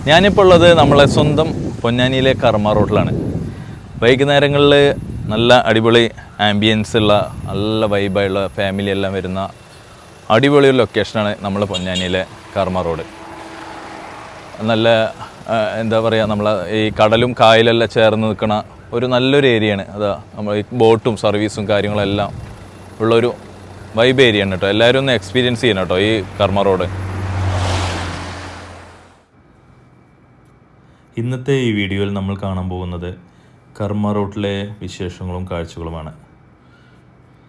ഞാനിപ്പോൾ ഉള്ളത് നമ്മളെ സ്വന്തം പൊന്നാനിയിലെ കർമ്മ റോഡിലാണ്. വൈകുന്നേരങ്ങളിൽ നല്ല അടിപൊളി ആംബിയൻസ് ഉള്ള നല്ല വൈബായുള്ള ഫാമിലി എല്ലാം വരുന്ന അടിപൊളി ഒരു ലൊക്കേഷനാണ് നമ്മളെ പൊന്നാനിയിലെ കർമ്മ റോഡ്. നല്ല എന്താ പറയുക, നമ്മളെ ഈ കടലും കായലെല്ലാം ചേർന്ന് നിൽക്കുന്ന ഒരു നല്ലൊരു ഏരിയയാണ്. അതാ നമ്മൾ ഈ ബോട്ടും സർവീസും കാര്യങ്ങളെല്ലാം ഉള്ളൊരു വൈബ് ഏരിയയാണ് കേട്ടോ. എല്ലാവരും ഒന്ന് എക്സ്പീരിയൻസ് ചെയ്യണം കേട്ടോ ഈ കർമ്മ റോഡ്. ഇന്നത്തെ ഈ വീഡിയോയിൽ നമ്മൾ കാണാൻ പോകുന്നത് കർമ്മ റോഡിലെ വിശേഷങ്ങളും കാഴ്ചകളുമാണ്.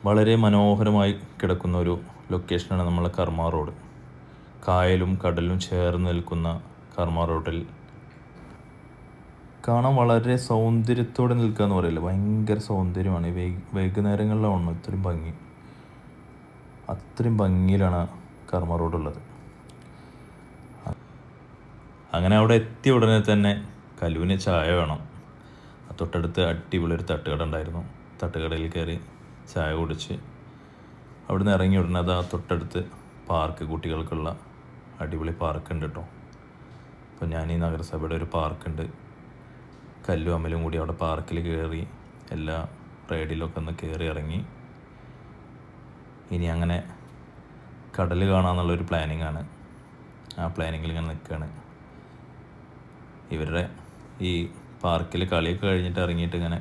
വളരെ മനോഹരമായി കിടക്കുന്ന ഒരു ലൊക്കേഷനാണ് നമ്മളെ കർമ്മ റോഡ്. കായലും കടലും ചേർന്ന് നിൽക്കുന്ന കർമ്മ റോഡിൽ കാണാൻ വളരെ സൗന്ദര്യത്തോടെ നിൽക്കുക എന്ന് പറയില്ല, ഭയങ്കര സൗന്ദര്യമാണ്. വൈകുന്നേരങ്ങളിലാണ് ഇത്രയും ഭംഗി, അത്രയും ഭംഗിയിലാണ് കർമ്മ റോഡുള്ളത്. അങ്ങനെ അവിടെ എത്തിയ ഉടനെ തന്നെ കലുവിന് ചായ വേണം. തൊട്ടടുത്ത് അടിപൊളി ഒരു തട്ടുകട ഉണ്ടായിരുന്നു. തട്ടുകടയിൽ കയറി ചായ കുടിച്ച് അവിടുന്ന് ഇറങ്ങി ഉടനെ അത് തൊട്ടടുത്ത് പാർക്ക്, കുട്ടികൾക്കുള്ള അടിപൊളി പാർക്കുണ്ട് കേട്ടോ. അപ്പോൾ ഞാൻ ഈ നഗരസഭയുടെ ഒരു പാർക്കുണ്ട്, കല്ലും അമ്മലും കൂടി അവിടെ പാർക്കിൽ കയറി എല്ലാ റൈഡിലൊക്കെ ഒന്ന് കയറി ഇറങ്ങി ഇനി അങ്ങനെ കടൽ കാണാമെന്നുള്ളൊരു പ്ലാനിങ്ങാണ്. ആ പ്ലാനിങ്ങിൽ ഇങ്ങനെ നിൽക്കുകയാണ്. ഇവരുടെ ഈ പാർക്കിൽ കളിയൊക്കെ കഴിഞ്ഞിട്ട് ഇറങ്ങിയിട്ട് ഇങ്ങനെ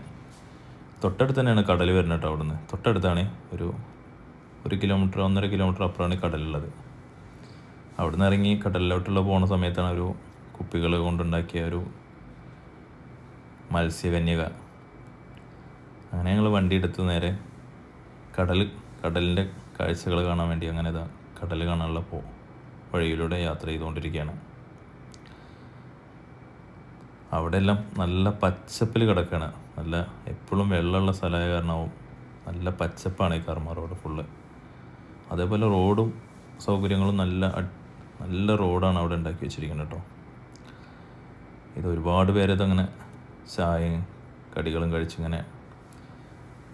തൊട്ടടുത്ത് തന്നെയാണ് കടൽ വരുന്നത് കേട്ടോ. അവിടുന്ന് തൊട്ടടുത്താണ്, ഒരു കിലോമീറ്റർ 1.5 കിലോമീറ്റർ അപ്പുറമാണ് കടലുള്ളത്. അവിടുന്ന് ഇറങ്ങി കടലിലോട്ടുള്ള പോകുന്ന സമയത്താണ് ഒരു കുപ്പികൾ കൊണ്ടുണ്ടാക്കിയ ഒരു മത്സ്യകന്യക. അങ്ങനെ ഞങ്ങൾ വണ്ടി എടുത്ത് നേരെ കടലിൻ്റെ കാഴ്ചകൾ കാണാൻ വേണ്ടി അങ്ങനെ കടൽ കാണാനുള്ള വഴിയിലൂടെ യാത്ര ചെയ്തുകൊണ്ടിരിക്കുകയാണ്. അവിടെ എല്ലാം നല്ല പച്ചപ്പിൽ കിടക്കുകയാണ്. നല്ല എപ്പോഴും വെള്ളമുള്ള സ്ഥലമായ കാരണമാവും നല്ല പച്ചപ്പാണ് ഈ കർമ്മ റോഡ് ഫുള്ള്. അതേപോലെ റോഡും സൗകര്യങ്ങളും നല്ല റോഡാണ് അവിടെ ഉണ്ടാക്കി വെച്ചിരിക്കുന്നത് കേട്ടോ. ഇത് ഒരുപാട് പേരതങ്ങനെ ചായയും കടികളും കഴിച്ചിങ്ങനെ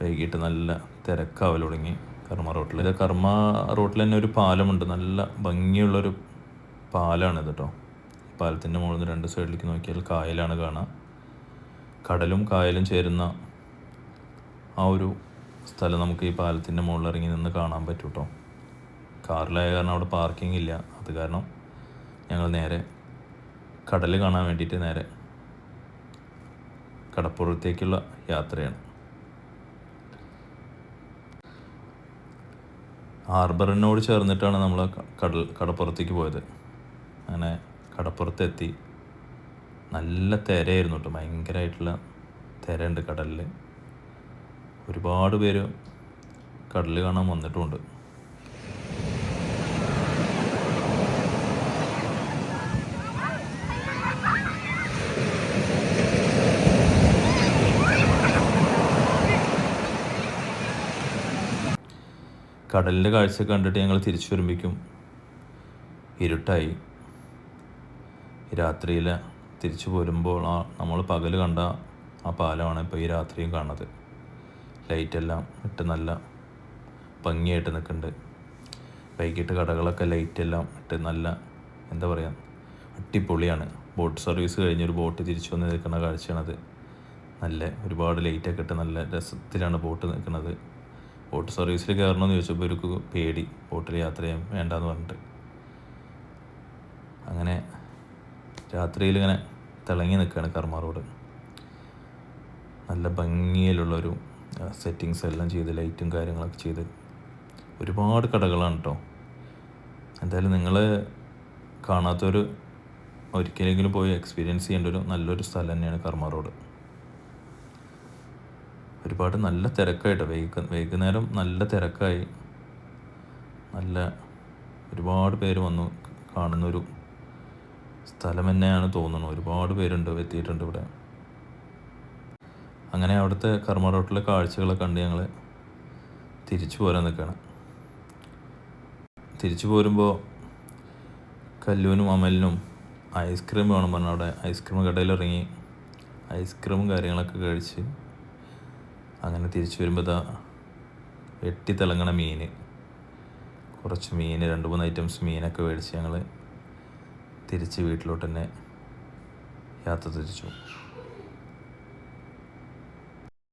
വൈകിട്ട് നല്ല തിരക്കാവൽ തുടങ്ങി കർമ്മ റോട്ടിൽ. ഇത് കർമ്മ റോട്ടിൽ തന്നെ ഒരു പാലമുണ്ട്, നല്ല ഭംഗിയുള്ളൊരു പാലാണിത് കേട്ടോ. പാലത്തിൻ്റെ മുകളിൽ നിന്ന് 2 സൈഡിലേക്ക് നോക്കിയാൽ കായലാണ് കാണുക. കടലും കായലും ചേരുന്ന ആ ഒരു സ്ഥലം നമുക്ക് ഈ പാലത്തിൻ്റെ മുകളിൽ ഇറങ്ങി നിന്ന് കാണാൻ പറ്റും കേട്ടോ. കാറിലായ കാരണം അവിടെ പാർക്കിംഗ് ഇല്ല. അത് കാരണം ഞങ്ങൾ നേരെ കടൽ കാണാൻ വേണ്ടിയിട്ട് നേരെ കടപ്പുറത്തേക്കുള്ള യാത്രയാണ്. ഹാർബറിനോട് ചേർന്നിട്ടാണ് നമ്മൾ കടപ്പുറത്തേക്ക് പോയത്. അങ്ങനെ കടപ്പുറത്തെത്തി. നല്ല തിരയായിരുന്നു കേട്ടോ, ഭയങ്കരമായിട്ടുള്ള തിരയുണ്ട് കടലിൽ. ഒരുപാട് പേര് കടൽ കാണാൻ വന്നിട്ടുമുണ്ട്. കടലിൻ്റെ കാഴ്ച കണ്ടിട്ട് ഞങ്ങൾ തിരിച്ചു വരുമ്പോഴേക്കും ഇരുട്ടായി. രാത്രിയിൽ തിരിച്ചു പോരുമ്പോൾ നമ്മൾ പകൽ കണ്ട ആ പാലമാണ് ഇപ്പോൾ ഈ രാത്രിയും കാണുന്നത്. ലൈറ്റെല്ലാം ഇട്ട് നല്ല ഭംഗിയായിട്ട് നിൽക്കുന്നുണ്ട്. വൈകിട്ട് കടകളൊക്കെ ലൈറ്റെല്ലാം ഇട്ട് നല്ല എന്താ പറയുക, അടിപൊളിയാണ്. ബോട്ട് സർവീസ് കഴിഞ്ഞൊരു ബോട്ട് തിരിച്ചു വന്ന് നിൽക്കുന്ന കാഴ്ചയാണത്. നല്ല ഒരുപാട് ലൈറ്റൊക്കെ ഇട്ട് നല്ല രസത്തിലാണ് ബോട്ട് നിൽക്കുന്നത്. ബോട്ട് സർവീസിൽ കയറണമെന്ന് ചോദിച്ചപ്പോൾ ഒരു പേടി, ബോട്ടിൽ യാത്ര ചെയ്യാൻ വേണ്ടാന്ന് പറഞ്ഞിട്ട്. അങ്ങനെ രാത്രിയിൽ ഇങ്ങനെ തിളങ്ങി നിൽക്കുകയാണ് കർമ്മ റോഡ്. നല്ല ഭംഗിയിലുള്ളൊരു സെറ്റിങ്സ് എല്ലാം ചെയ്ത് ലൈറ്റും കാര്യങ്ങളൊക്കെ ചെയ്ത് ഒരുപാട് കടകളാണ് കേട്ടോ. എന്തായാലും നിങ്ങൾ കാണാത്തൊരു ഒരിക്കലെങ്കിലും പോയി എക്സ്പീരിയൻസ് ചെയ്യേണ്ട നല്ലൊരു സ്ഥലം തന്നെയാണ് കർമ്മ റോഡ്. ഒരുപാട് നല്ല തിരക്കായിട്ട് വൈകുന്നേരം നല്ല തിരക്കായി. ഒരുപാട് പേര് വന്നു കാണുന്നൊരു സ്ഥലം തന്നെയാണ് തോന്നുന്നു. ഒരുപാട് പേരുണ്ട്, എത്തിയിട്ടുണ്ട് ഇവിടെ. അങ്ങനെ അവിടുത്തെ കർമ്മ റോട്ടിലെ കാഴ്ചകളൊക്കെ കണ്ട് ഞങ്ങൾ തിരിച്ചു പോരാൻ നിൽക്കുകയാണ്. തിരിച്ചു പോരുമ്പോൾ കല്ലുവിനും അമലിനും ഐസ്ക്രീം വേണം പറഞ്ഞാൽ അവിടെ ഐസ്ക്രീം കടയിൽ ഇറങ്ങി ഐസ്ക്രീമും കാര്യങ്ങളൊക്കെ കഴിച്ച് അങ്ങനെ തിരിച്ചു വരുമ്പോൾ വെട്ടി തിളങ്ങണ മീൻ, കുറച്ച് മീൻ 2-3 ഐറ്റംസ് മീനൊക്കെ മേടിച്ച് ഞങ്ങൾ തിരിച്ച് വീട്ടിലോട്ട് തന്നെ യാത്ര തിരിച്ചു.